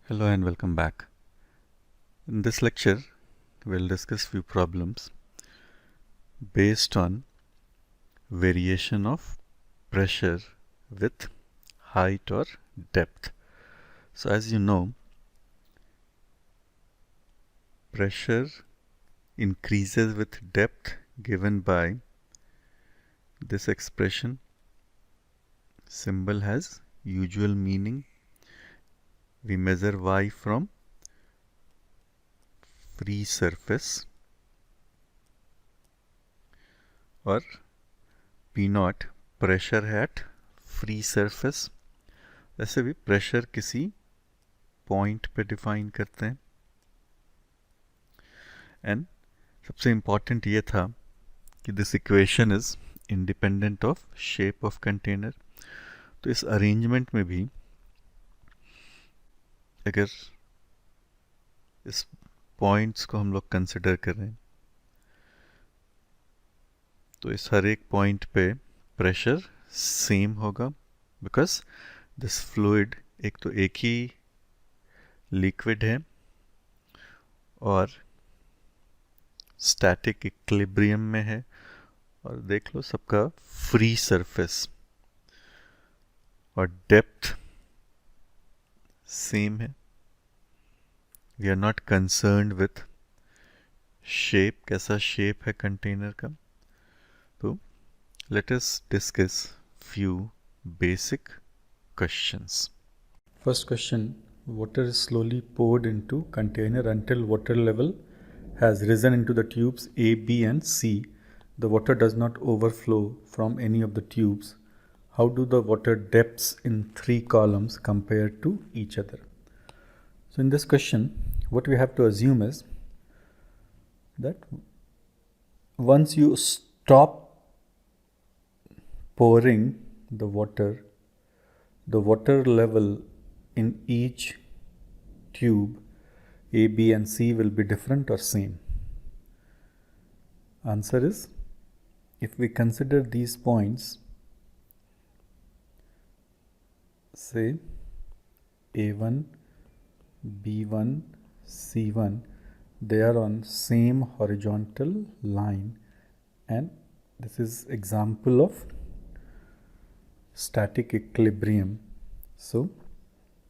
Hello and welcome back. In this lecture, we'll discuss few problems based on variation of pressure with height or depth. So as you know, pressure increases with depth given by this expression. Symbol has usual meaning. We measure y from free surface और P naught pressure at free surface. वैसे भी pressure किसी point पे define करते हैं and सबसे important ये था कि this equation is independent of shape of container. तो इस अरेंजमेंट में भी अगर इस पॉइंट्स को हम लोग कंसिडर करें तो इस हर एक पॉइंट पे प्रेशर सेम होगा बिकॉज दिस फ्लूइड एक तो एक ही लिक्विड है और स्टैटिक इक्विलिब्रियम में है और देख लो सबका फ्री सरफेस और डेप्थ सेम है. We are not concerned with shape, कैसा शेप है कंटेनर का. तो let us discuss few basic questions. First question: water is slowly poured into container until water level has risen into the tubes A, B and C. The water does not overflow from any of the tubes. How do the water depths in three columns compare to each other? So in this question, what we have to assume is that once you stop pouring the water level in each tube A, B and C will be different or same. Answer is, if we consider these points, say A1, B1, C1, they are on same horizontal line, and this is example of static equilibrium. So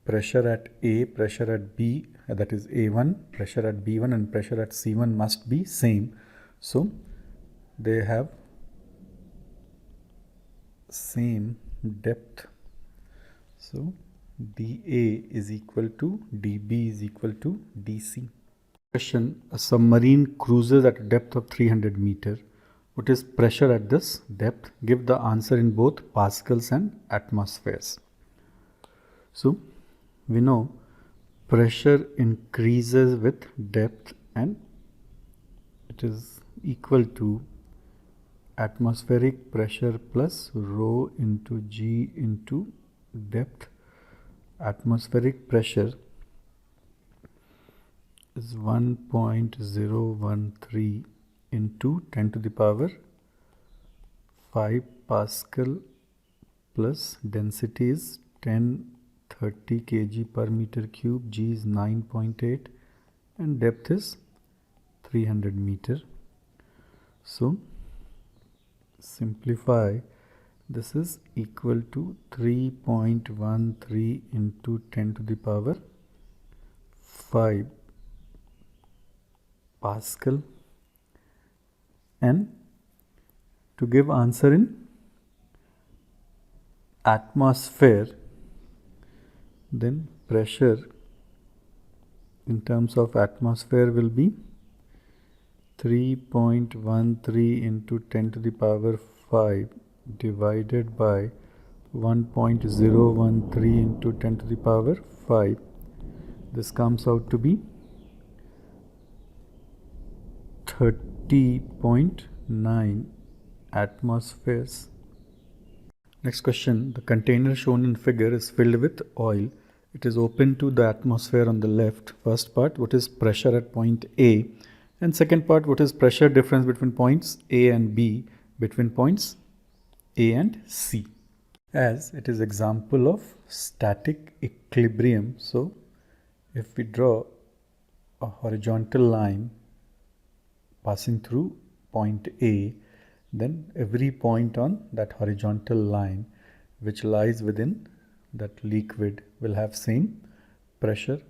pressure at A, pressure at B, that is A1, pressure at B1 and pressure at C1 must be same. So they have same depth. So dA is equal to dB is equal to dC. Question: a submarine cruises at a depth of 300 meter. What is pressure at this depth? Give the answer in both pascals and atmospheres. So we know pressure increases with depth and it is equal to atmospheric pressure plus rho into G into depth. Atmospheric pressure is 1.013 into 10 to the power 5 Pascal plus density is 1030 kg per meter cube. G is 9.8 and depth is 300 meter. So simplify, this is equal to 3.13 into 10 to the power 5 Pascal, and to give answer in atmosphere, then pressure in terms of atmosphere will be 3.13 into 10 to the power 5 divided by 1.013 into 10 to the power 5. This comes out to be 30.9 atmospheres. Next question: the container shown in figure is filled with oil. It is open to the atmosphere on the left. First part, what is pressure at point A? And second part, what is pressure difference between points A and B, between points A and C? As it is example of static equilibrium, so If we draw a horizontal line passing through point A, then every point on that horizontal line which lies within that liquid will have same pressure.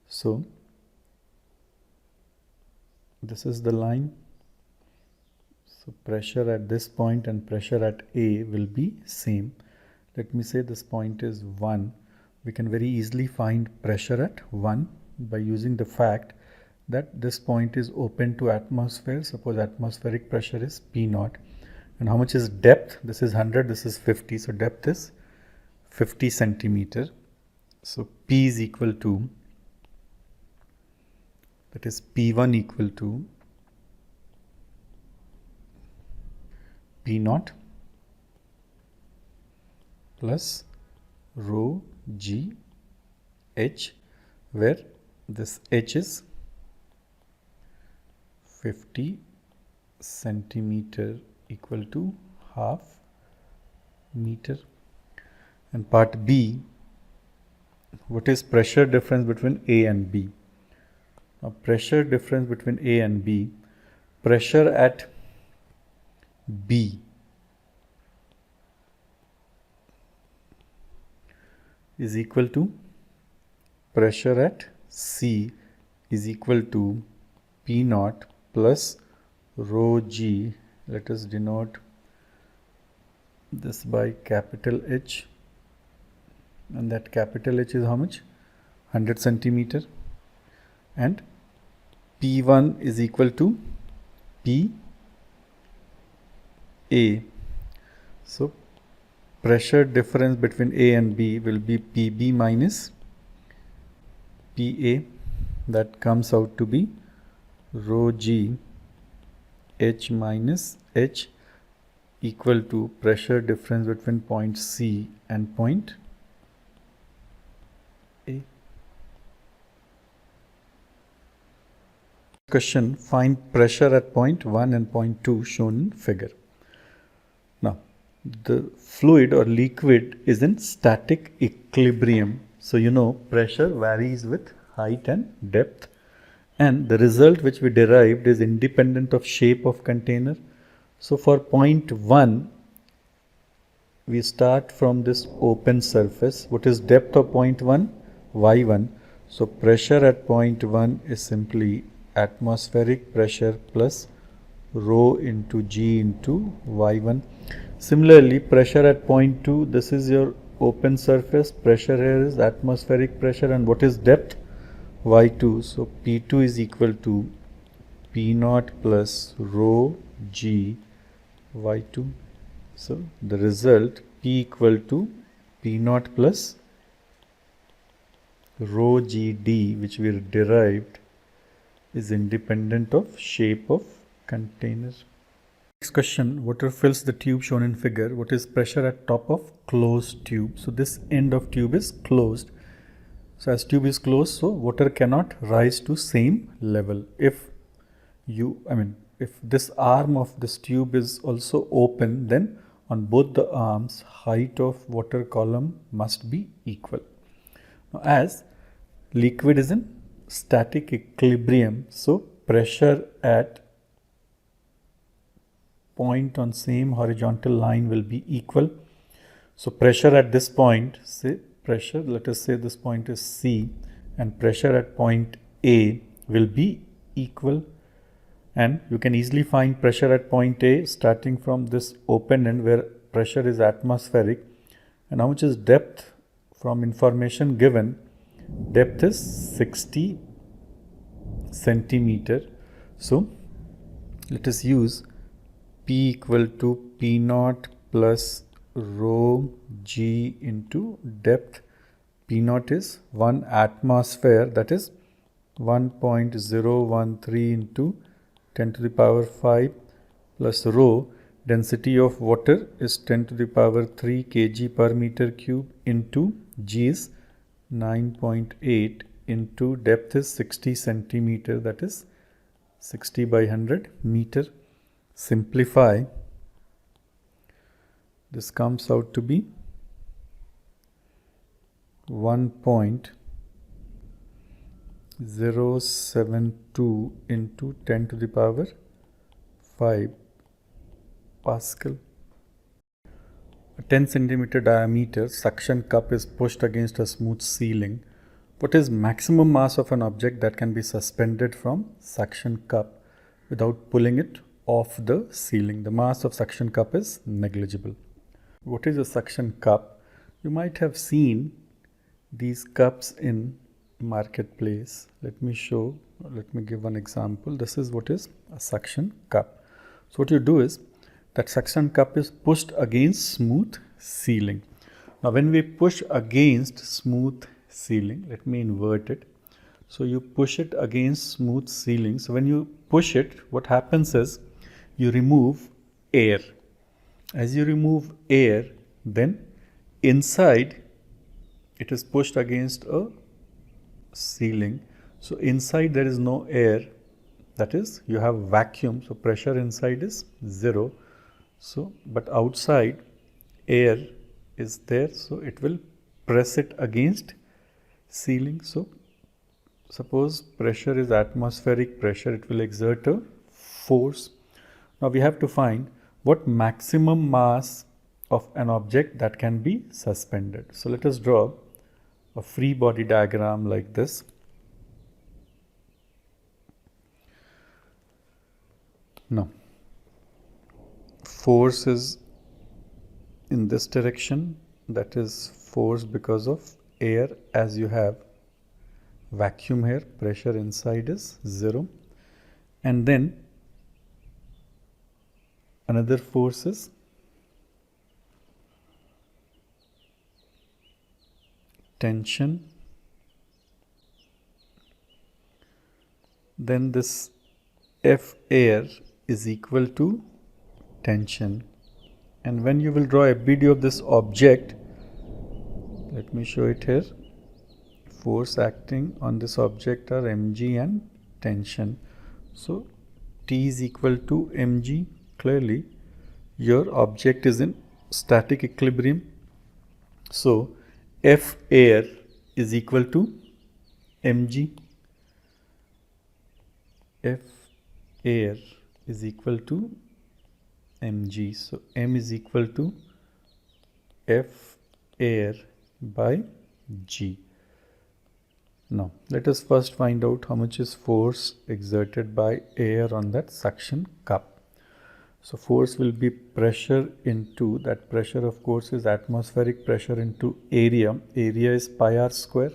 So this is the line. So pressure at this point and pressure at A will be same. Let me say this point is 1. We can very easily find pressure at 1 by using the fact that this point is open to atmosphere. Suppose atmospheric pressure is P0. And how much is depth? This is 100, this is 50. So depth is 50 centimeter. So P is equal to, that is P1 equal to P0 plus rho g h, where this h is 50 centimeter equal to half meter. And part B, what is pressure difference between A and B? Now pressure difference between A and B, pressure at B is equal to pressure at C is equal to P0 plus rho g. Let us denote this by capital H, and that capital H is how much? 100 centimeter. And P1 is equal to P A. So pressure difference between A and B will be PB minus PA. That comes out to be rho g H minus H equal to pressure difference between point C and point A. Question: find pressure at point 1 and point 2 shown in figure. Now the fluid or liquid is in static equilibrium. So you know pressure varies with height and depth, and the result which we derived is independent of shape of container. So for point 1, we start from this open surface. What is depth of point 1? Y1. So pressure at point 1 is simply atmospheric pressure plus rho into G into Y1. Similarly, pressure at point 2, this is your open surface. Pressure here is atmospheric pressure, and what is depth? Y2. So P2 is equal to P0 plus rho G Y2. So the result P equal to P0 plus rho GD, which we derived, is independent of shape of container. Next question: water fills the tube shown in figure. What is pressure at top of closed tube? So this end of tube is closed. So as tube is closed, so water cannot rise to same level. If this arm of this tube is also open, then on both the arms, height of water column must be equal. Now as liquid is in static equilibrium, so pressure at point on same horizontal line will be equal. So pressure at this point, let us say this point is C, and pressure at point A will be equal. And you can easily find pressure at point A starting from this open end where pressure is atmospheric. And how much is depth? From information given, depth is 60 centimeter. So let us use P equal to P0 plus rho G into depth. P0 is 1 atmosphere, that is 1.013 into 10 to the power 5, plus rho, density of water is 10 to the power 3 kg per meter cube, into G is 9.8 into depth is 60 centimeter, that is 60 by 100 meter. Simplify, this comes out to be 1.013 0.072 into 10 to the power 5 Pascal. A 10 centimeter diameter suction cup is pushed against a smooth ceiling. What is maximum mass of an object that can be suspended from suction cup without pulling it off the ceiling? The mass of suction cup is negligible. What is a suction cup? You might have seen these cups in marketplace. Let me give one example. This is what is a suction cup. So what you do is that suction cup is pushed against smooth ceiling. Now when we push against smooth ceiling, let me invert it. So you push it against smooth ceiling. So when you push it, what happens is you remove air. As you remove air, then inside it is pushed against a ceiling. So inside there is no air, that is you have vacuum, so pressure inside is 0. So but outside air is there, so it will press it against ceiling. So suppose pressure is atmospheric pressure, it will exert a force. Now we have to find what maximum mass of an object that can be suspended. So let us draw a free body diagram like this. Now force is in this direction, that is force because of air, as you have vacuum here, pressure inside is 0, and then another force is tension, then this F air is equal to tension. And when you will draw a video of this object, let me show it here. Force acting on this object are mg and tension. So T is equal to mg. Clearly your object is in static equilibrium. So F air is equal to mg. F air is equal to mg. So m is equal to F air by g. Now let us first find out how much is force exerted by air on that suction cup. So force will be pressure into, that pressure of course is atmospheric pressure into area. Area is pi r square.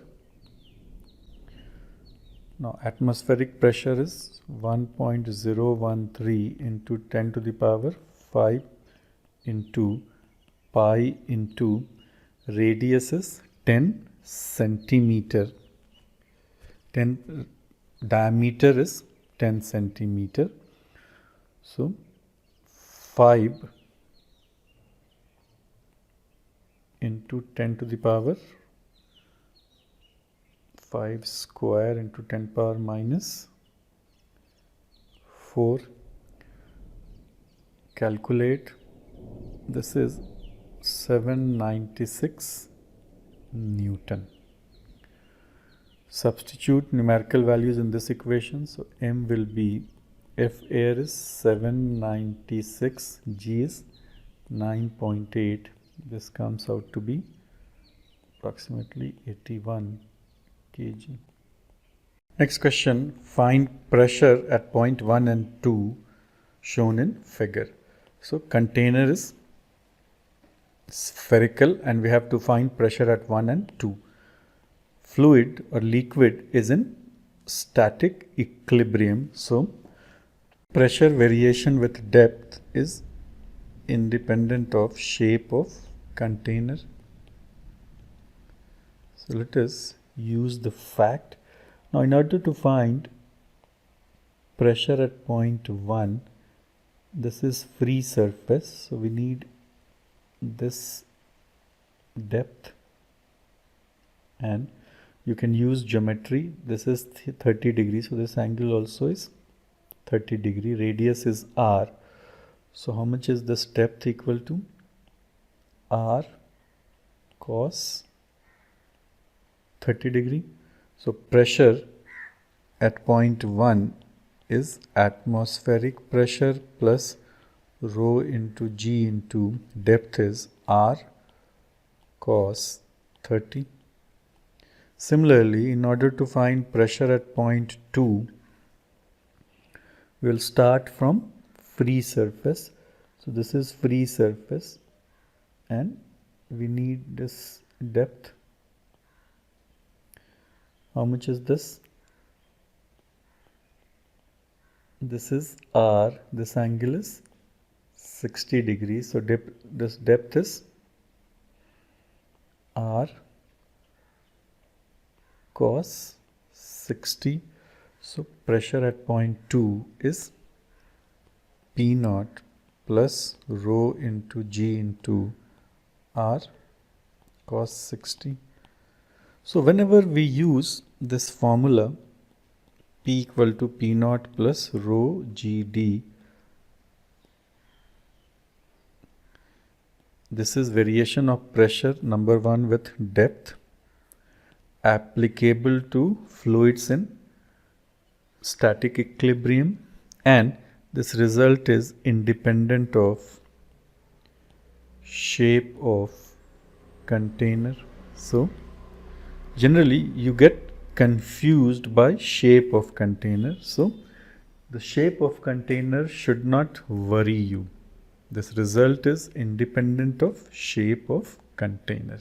Now atmospheric pressure is 1.013 into 10 to the power 5 into pi into radius is 10 centimeter. 10 diameter is 10 centimeter. So 5 into 10 to the power 5 square into 10 power minus 4. Calculate. This is 796 Newton. Substitute numerical values in this equation. So m will be, F air is 796, g is 9.8. This comes out to be approximately 81 kg. Next question, find pressure at point 1 and 2 shown in figure. So container is spherical and we have to find pressure at 1 and 2. Fluid or liquid is in static equilibrium. So pressure variation with depth is independent of shape of container. So let us use the fact. Now in order to find pressure at point 1, this is free surface, so we need this depth, and you can use geometry. This is 30 degrees, so this angle also is 30 degree. Radius is r. So how much is this depth equal to? R cos 30 degree. So pressure at point 1 is atmospheric pressure plus rho into g into depth is r cos 30. Similarly, in order to find pressure at point 2, we'll start from free surface. So this is free surface and we need this depth. How much is this? This is r, this angle is 60 degrees. So this depth is r cos 60. So pressure at point 2 is P naught plus rho into G into R cos 60. So whenever we use this formula P equal to P naught plus rho GD, this is variation of pressure number 1 with depth applicable to fluids in static equilibrium, and this result is independent of shape of container. So generally you get confused by shape of container. So the shape of container should not worry you. This result is independent of shape of container.